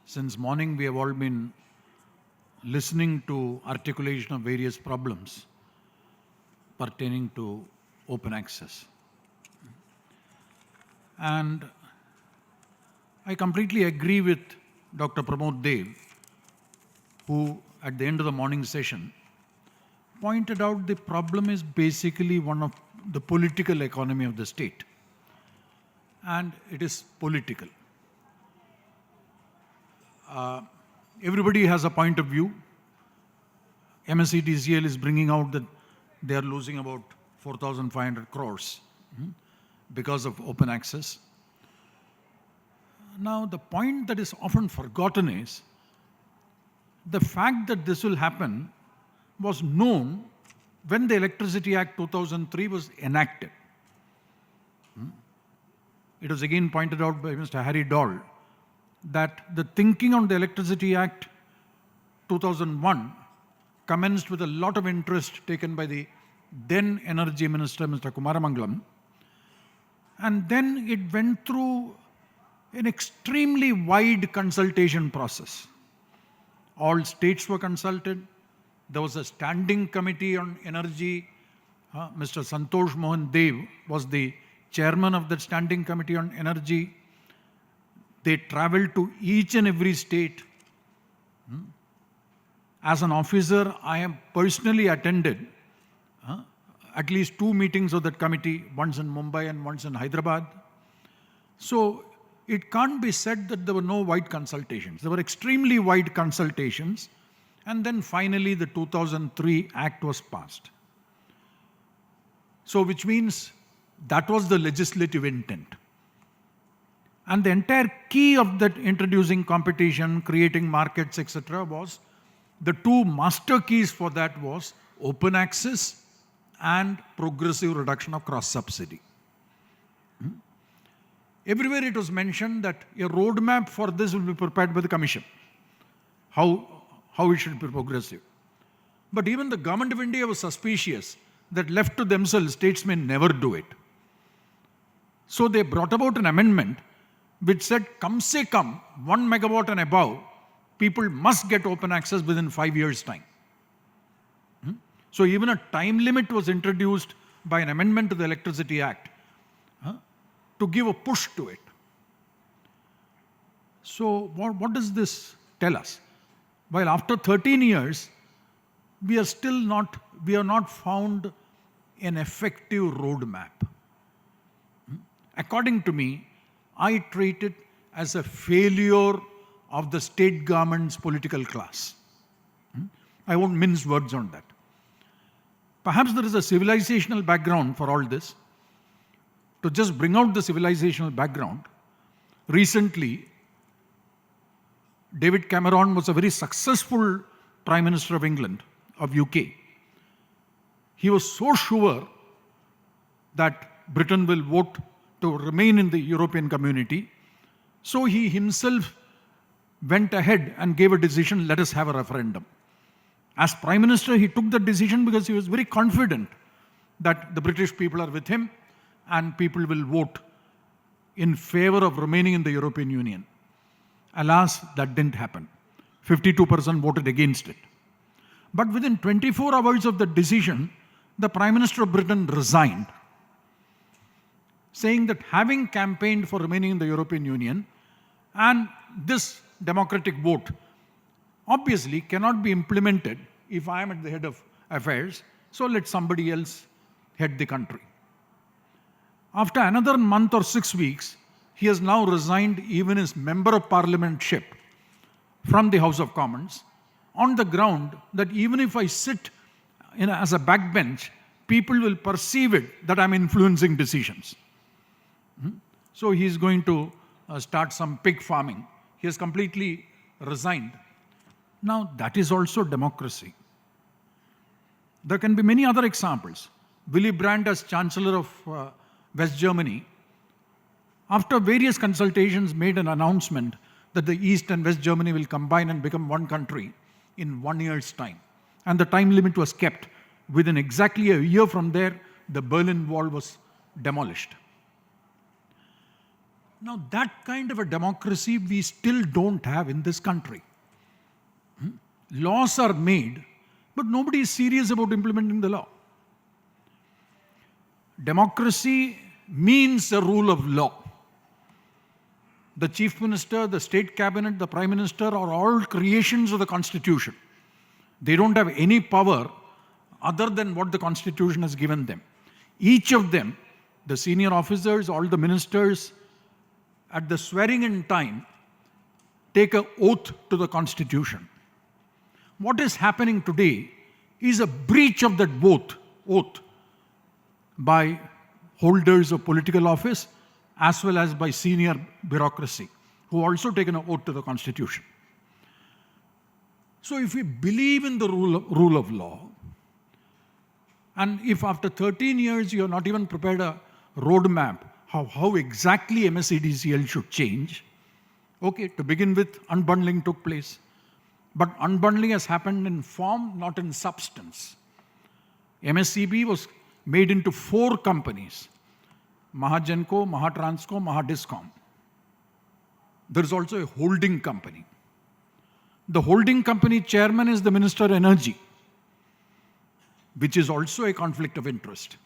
Since morning, we have all been listening to articulation of various problems pertaining to open access. And I completely agree with Dr. Pramod Dev, who at the end of the morning session pointed out the problem is basically one of the political economy of the state. And it is political. Everybody has a point of view. MSCDCL is bringing out that they are losing about 4,500 crores because of open access. Now, the point that is often forgotten is the fact that this will happen was known when the Electricity Act 2003 was enacted. It was again pointed out by Mr. Harry Doll that the thinking on the Electricity Act 2001 commenced with a lot of interest taken by the then Energy Minister, Mr. Kumaramangalam. And then it went through an extremely wide consultation process. All states were consulted. There was a standing committee on energy. Mr. Santosh Mohan Dev was the chairman of that standing committee on energy. They traveled to each and every state. As an officer, I have personally attended at least 2 meetings of that committee, once in Mumbai and once in Hyderabad. So it can't be said that there were no wide consultations. There were extremely wide consultations. And then finally the 2003 Act was passed. So which means that was the legislative intent. And the entire key of that introducing competition, creating markets, etc. was the two master keys for that was open access and progressive reduction of cross-subsidy. Everywhere it was mentioned that a roadmap for this will be prepared by the Commission. How it should be progressive. But even the Government of India was suspicious that left to themselves, states may never do it. So they brought about an amendment which said, come se come, 1 megawatt and above, people must get open access within 5 years' time. So even a time limit was introduced by an amendment to the Electricity Act to give a push to it. So what does this tell us? While after 13 years, we have not found an effective roadmap. According to me, I treat it as a failure of the state government's political class. I won't mince words on that. Perhaps there is a civilizational background for all this. To just bring out the civilizational background, recently, David Cameron was a very successful Prime Minister of England, of UK. He was so sure that Britain will vote to remain in the European community. So he himself went ahead and gave a decision, let us have a referendum. As Prime Minister, he took the decision because he was very confident that the British people are with him and people will vote in favor of remaining in the European Union. Alas, that didn't happen. 52% voted against it. But within 24 hours of the decision, the Prime Minister of Britain resigned, saying that having campaigned for remaining in the European Union and this democratic vote obviously cannot be implemented if I am at the head of affairs, so let somebody else head the country. After another month or 6 weeks, he has now resigned even his Member of Parliamentship from the House of Commons on the ground that even if I sit as a backbench, people will perceive it that I'm influencing decisions. So he's going to start some pig farming. He has completely resigned. Now, that is also democracy. There can be many other examples. Willy Brandt, as Chancellor of West Germany, after various consultations, made an announcement that the East and West Germany will combine and become one country in 1 year's time. And the time limit was kept. Within exactly a year from there, the Berlin Wall was demolished. Now, that kind of a democracy we still don't have in this country. Laws are made, but nobody is serious about implementing the law. Democracy means the rule of law. The chief minister, the state cabinet, the prime minister are all creations of the constitution. They don't have any power other than what the constitution has given them. Each of them, the senior officers, all the ministers, at the swearing in time, take an oath to the constitution. What is happening today is a breach of that oath by holders of political office as well as by senior bureaucracy who also taken an oath to the constitution. So if we believe in the rule of law, and if after 13 years you have not even prepared a roadmap how exactly MSEDCL should change, okay, to begin with, unbundling took place. But unbundling has happened in form, not in substance. MSCB was made into 4 companies: Mahagenco, Mahatransco, Mahadiscom. There is also a holding company. The holding company chairman is the Minister of Energy, which is also a conflict of interest.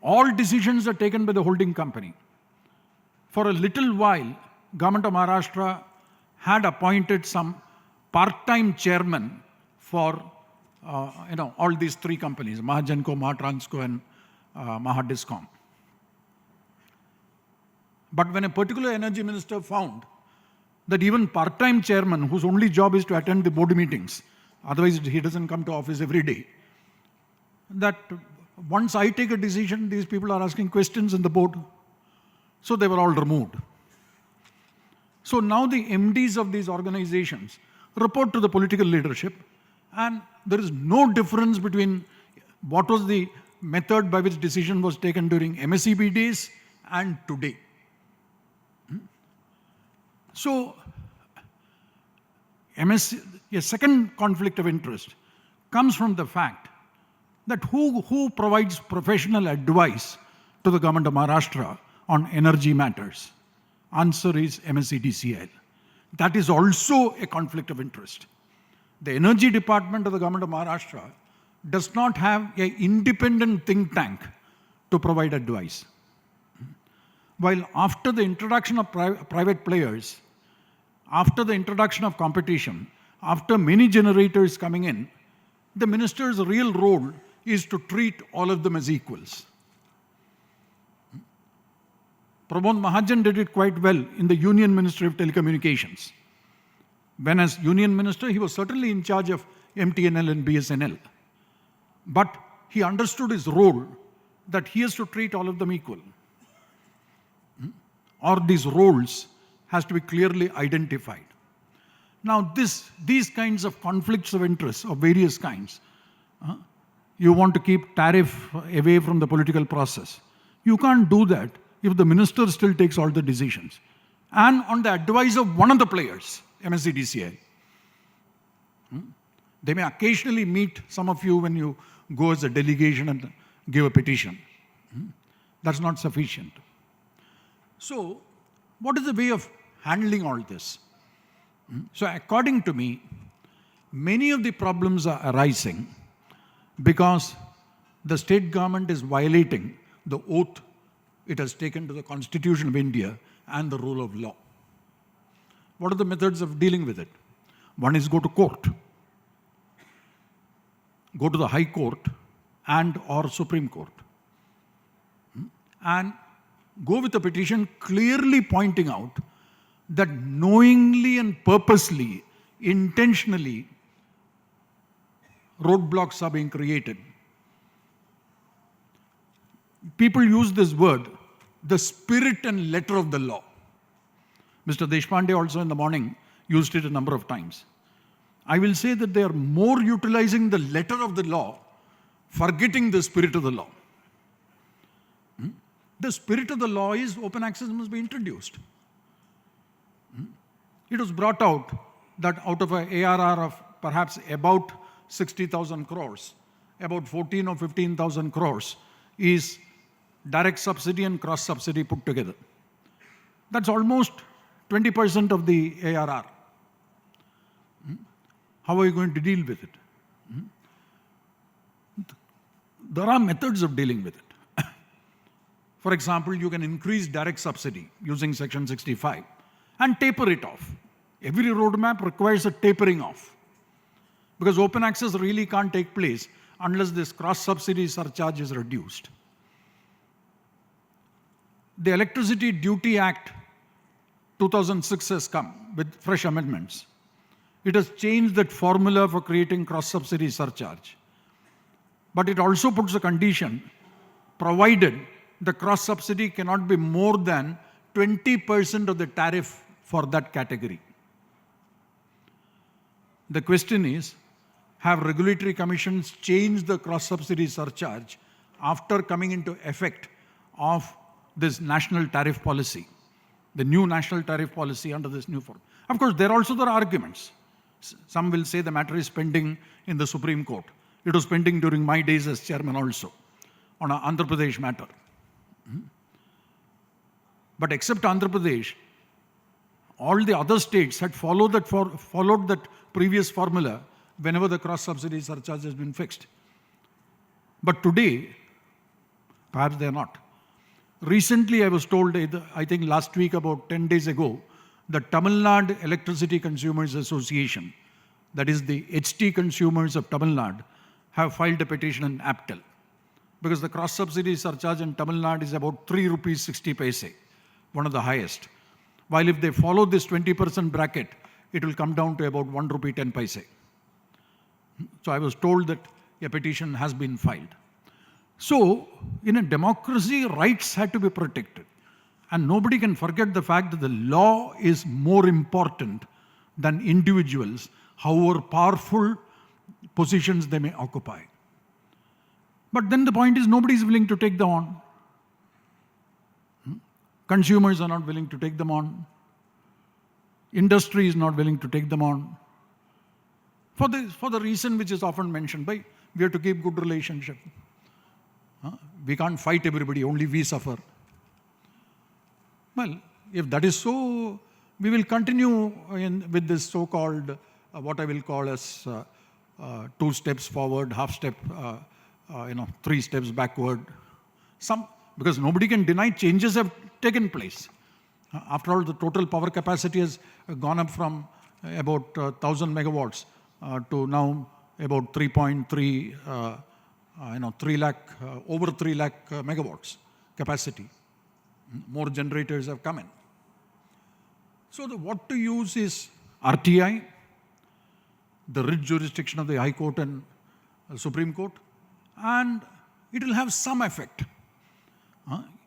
All decisions are taken by the holding company. For a little while, Government of Maharashtra had appointed some part-time chairman for all these 3 companies: Mahagenco, Mahatransco, and Mahadiscom. But when a particular energy minister found that even part-time chairman, whose only job is to attend the board meetings, otherwise he doesn't come to office every day, that once I take a decision, these people are asking questions in the board. So they were all removed. So now the MDs of these organizations report to the political leadership, and there is no difference between what was the method by which decision was taken during MSEB days and today. So a second conflict of interest comes from the fact that who provides professional advice to the government of Maharashtra on energy matters? Answer is MSEDCL. That is also a conflict of interest. The energy department of the government of Maharashtra does not have an independent think tank to provide advice. While after the introduction of private players, after the introduction of competition, after many generators coming in, the minister's real role is to treat all of them as equals. Pramod Mahajan did it quite well in the Union Ministry of Telecommunications. When as Union Minister, he was certainly in charge of MTNL and BSNL. But he understood his role, that he has to treat all of them equal. Or these roles has to be clearly identified. Now these kinds of conflicts of interest of various kinds, you want to keep tariff away from the political process. You can't do that if the minister still takes all the decisions. And on the advice of one of the players, MSEDCL. They may occasionally meet some of you when you go as a delegation and give a petition. That's not sufficient. So, what is the way of handling all this? So, according to me, many of the problems are arising because the state government is violating the oath it has taken to the Constitution of India and the rule of law. What are the methods of dealing with it? One is go to court. Go to the High Court and or Supreme Court. And go with a petition clearly pointing out that knowingly and purposely, intentionally, roadblocks are being created. People use this word, the spirit and letter of the law. Mr. Deshpande also in the morning used it a number of times. I will say that they are more utilizing the letter of the law, forgetting the spirit of the law. The spirit of the law is open access must be introduced. It was brought out that out of an ARR of perhaps about 60,000 crores, about 14 or 15,000 crores is direct subsidy and cross subsidy put together. That's almost 20% of the ARR. How are you going to deal with it? There are methods of dealing with it. For example, you can increase direct subsidy using Section 65 and taper it off. Every roadmap requires a tapering off, because open access really can't take place unless this cross-subsidy surcharge is reduced. The Electricity Duty Act 2006 has come with fresh amendments. It has changed that formula for creating cross-subsidy surcharge. But it also puts a condition, provided the cross-subsidy cannot be more than 20% of the tariff for that category. The question is, have regulatory commissions changed the cross-subsidy surcharge after coming into effect of this national tariff policy, the new national tariff policy under this new form? Of course, there are arguments. Some will say the matter is pending in the Supreme Court. It was pending during my days as chairman also, on an Andhra Pradesh matter. But except Andhra Pradesh, all the other states had followed that previous formula whenever the cross-subsidy surcharge has been fixed. But today, perhaps they are not. Recently, I was told, I think last week, about 10 days ago, the Tamil Nadu Electricity Consumers Association, that is the HT consumers of Tamil Nadu, have filed a petition in APTEL, because the cross-subsidy surcharge in Tamil Nadu is about 3 rupees 60 paise, one of the highest. While if they follow this 20% bracket, it will come down to about 1 rupee 10 paise. So I was told that a petition has been filed. So in a democracy, rights had to be protected. And nobody can forget the fact that the law is more important than individuals, however powerful positions they may occupy. But then the point is, nobody is willing to take them on. Consumers are not willing to take them on. Industry is not willing to take them on. For the reason which is often mentioned by, we have to keep good relationship. We can't fight everybody, only we suffer. Well, if that is so, we will continue with this so-called, what I will call as 2 steps forward, half step, 3 steps backward. Because nobody can deny changes have taken place. After all, the total power capacity has gone up from about 1,000 megawatts to now about 3.3, 3 lakh, over 3 lakh megawatts capacity. More generators have come in. So what to use is RTI, the writ jurisdiction of the High Court and Supreme Court, and it will have some effect.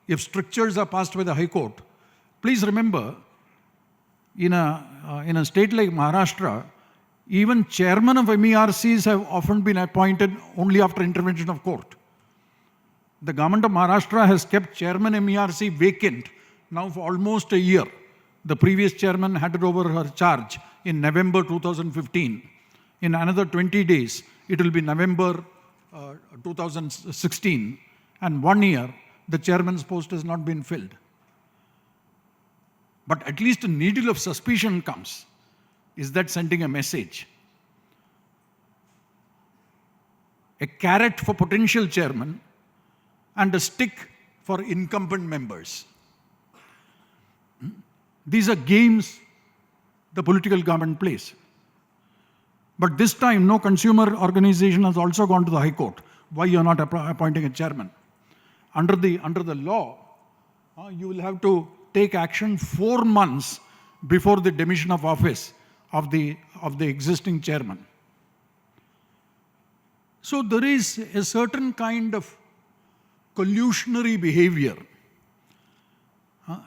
If strictures are passed by the High Court, please remember, in a state like Maharashtra, even chairman of MERCs have often been appointed only after intervention of court. The government of Maharashtra has kept chairman MERC vacant now for almost a year. The previous chairman handed over her charge in November 2015. In another 20 days, it will be November 2016. And 1 year, the chairman's post has not been filled. But at least a needle of suspicion comes. Is that sending a message? A carrot for potential chairman and a stick for incumbent members. These are games the political government plays. But this time, no consumer organization has also gone to the High Court. Why you are not appointing a chairman? Under the law, you will have to take action 4 months before the demission of office of the existing chairman. So there is a certain kind of collusionary behavior.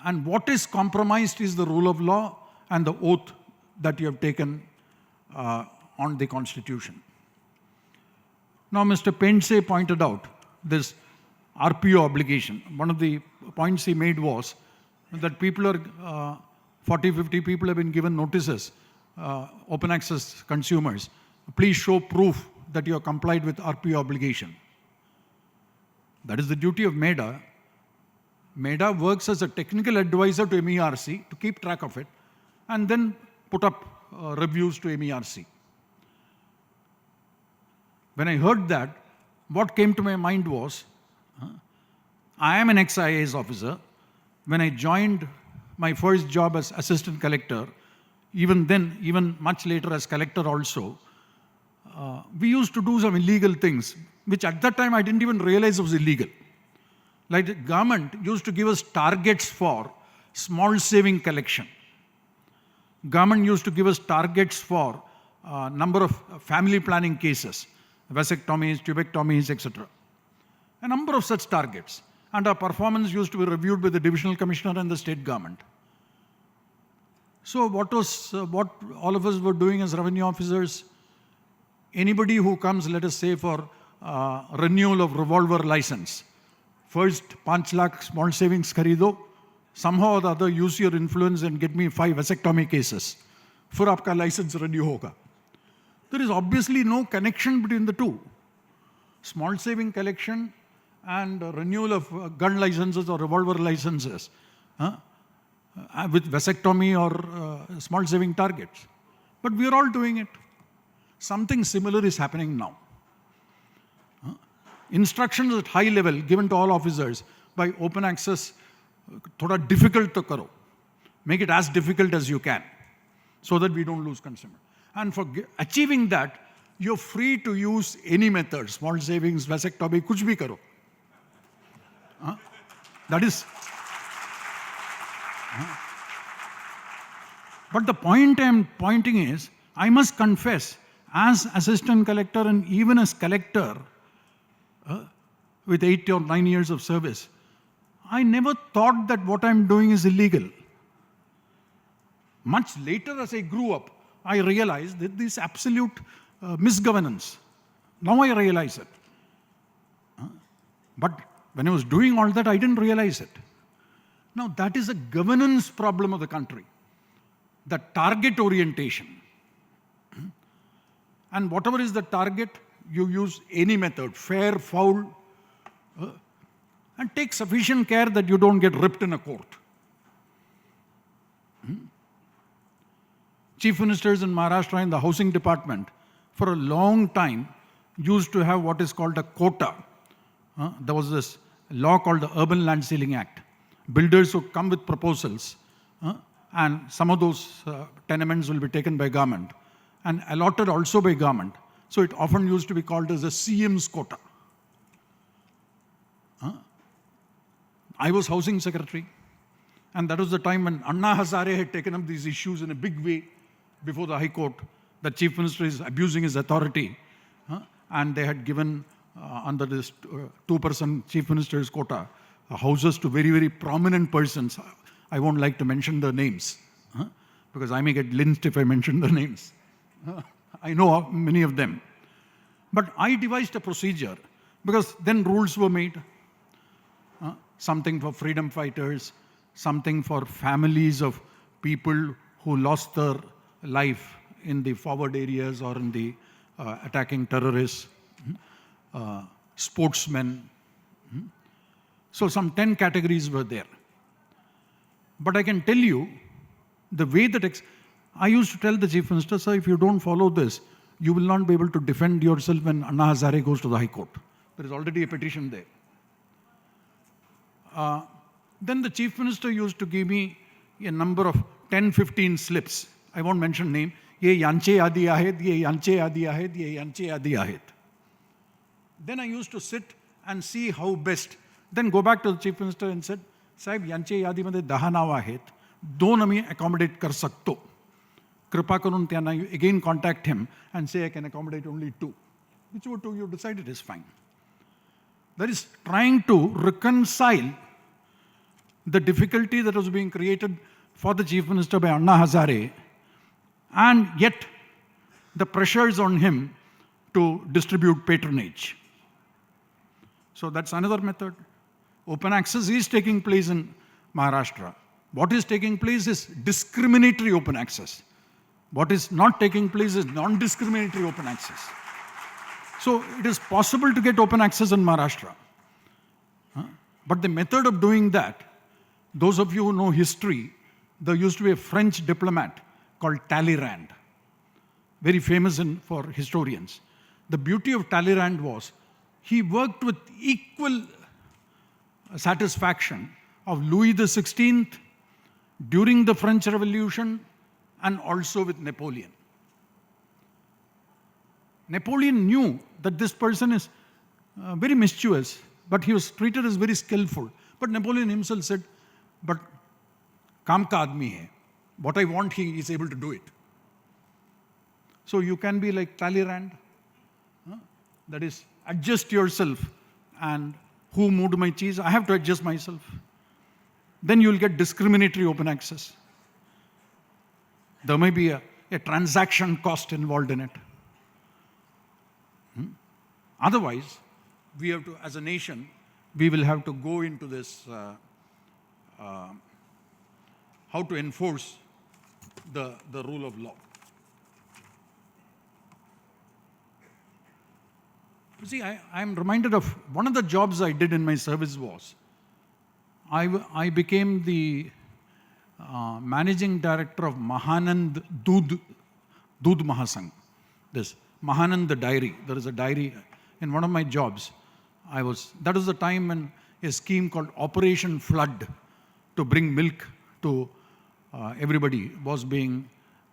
And what is compromised is the rule of law and the oath that you have taken on the Constitution. Now, Mr. Pense pointed out this RPO obligation. One of the points he made was that people are, 40, 50 people have been given notices, open access consumers. Please show proof that you have complied with RPO obligation. That is the duty of MEDA, MEDA works as a technical advisor to MERC to keep track of it and then put up reviews to MERC. When I heard that, what came to my mind was, I am an ex-IAS officer. When I joined my first job as assistant collector, even then, even much later as collector also, we used to do some illegal things, which at that time I didn't even realize was illegal. Like the government used to give us targets for small saving collection. Government used to give us targets for number of family planning cases, vasectomies, tubectomies, etc. A number of such targets. And our performance used to be reviewed by the divisional commissioner and the state government. So what all of us were doing as revenue officers, anybody who comes, let us say, for renewal of revolver license, first 5 lakh small savings kharido, somehow or the other use your influence and get me 5 vasectomy cases. Fir aapka license renew hoga. There is obviously no connection between the two. Small saving collection and renewal of gun licenses or revolver licenses with vasectomy or small saving targets. But we are all doing it. Something similar is happening now. Instructions at high level given to all officers by open access, thoda difficult to karo. Make it as difficult as you can so that we don't lose consumer. And for achieving that, you're free to use any method, small savings, vasectomy, kuch bhi karo. That is. But the point I'm pointing is, I must confess, as assistant collector and even as collector, with 8 or 9 years of service, I never thought that what I'm doing is illegal. Much later as I grew up, I realized that this absolute misgovernance. Now I realize it. But when I was doing all that, I didn't realize it. Now that is a governance problem of the country. The target orientation. And whatever is the target, you use any method, fair, foul, and take sufficient care that you don't get ripped in a court. Chief ministers in Maharashtra in the housing department for a long time used to have what is called a quota. There was this law called the Urban Land Ceiling Act. Builders who come with proposals and some of those tenements will be taken by government and allotted also by government. So it often used to be called as a CM's quota. I was housing secretary, and that was the time when Anna Hazare had taken up these issues in a big way before the High Court. The Chief Minister is abusing his authority, and they had given under this 2% Chief Minister's quota houses to very, very prominent persons. I won't like to mention their names, because I may get lynched if I mention their names. I know many of them. But I devised a procedure, because then rules were made. Something for freedom fighters, something for families of people who lost their life in the forward areas or in the attacking terrorists, sportsmen. So some 10 categories were there. But I can tell you, the way that I used to tell the Chief Minister, sir, if you don't follow this, you will not be able to defend yourself when Anna Hazare goes to the High Court. There is already a petition there. Then the Chief Minister used to give me a number of 10-15 slips. I won't mention name. Ye yanche adi ahet, ye yanche adi ahet, ye yanche adi ahet. Then I used to sit and see how best. Then go back to the Chief Minister and said, Sahib, yanche adi made 10 nawa ahet. Don ami accommodate kar sakto. Kripa karun tyana, again contact him and say I can accommodate only 2. Whichever 2 you decided is fine. That is trying to reconcile the difficulty that was being created for the Chief Minister by Anna Hazare, and yet the pressures on him to distribute patronage. So that's another method. Open access is taking place in Maharashtra. What is taking place is discriminatory open access. What is not taking place is non-discriminatory open access. So it is possible to get open access in Maharashtra. But the method of doing that, those of you who know history, there used to be a French diplomat called Talleyrand, very famous for historians. The beauty of Talleyrand was he worked with equal satisfaction of Louis XVI during the French Revolution and also with Napoleon. Napoleon knew that this person is very mischievous, but he was treated as very skillful. But Napoleon himself said, but काम का आदमी है. What I want, he is able to do it. So you can be like Talleyrand, that is, adjust yourself, and who moved my cheese? I have to adjust myself. Then you will get discriminatory open access. There may be a transaction cost involved in it. Otherwise, we have to, as a nation, we will have to go into this, how to enforce the rule of law. You see, I'm reminded of one of the jobs I did in my service was, I became the managing director of Mahanand Doodh Mahasangh. This Mahanand the dairy. There is a dairy in one of my jobs. That was the time when a scheme called Operation Flood to bring milk to everybody was being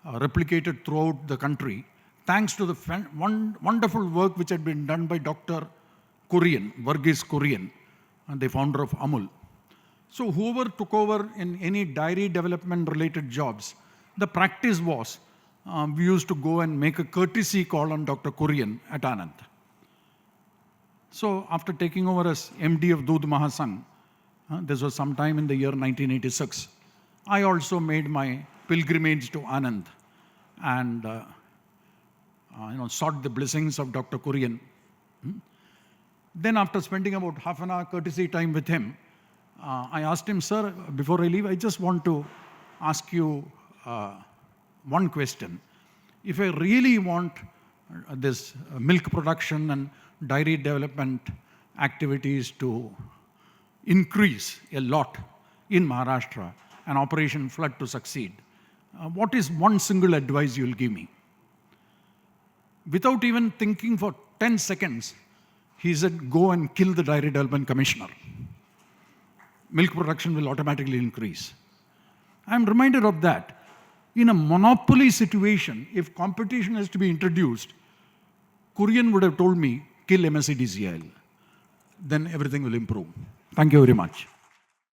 replicated throughout the country, thanks to the wonderful work which had been done by Dr. Kurian, Kurian, and the founder of Amul. So whoever took over in any dairy development related jobs, the practice was we used to go and make a courtesy call on Dr. Kurian at Anand. So after taking over as MD of Doodh Mahasangh, this was sometime in the year 1986, I also made my pilgrimage to Anand and sought the blessings of Dr. Kurian. Then after spending about half an hour courtesy time with him, I asked him, sir, before I leave, I just want to ask you one question. If I really want this milk production and dairy development activities to increase a lot in Maharashtra and Operation Flood to succeed, what is one single advice you will give me? Without even thinking for 10 seconds, he said, go and kill the Dairy Development Commissioner. Milk production will automatically increase. I'm reminded of that. In a monopoly situation, if competition is to be introduced, Kurian would have told me, kill MSCDCL. Then everything will improve. Thank you very much.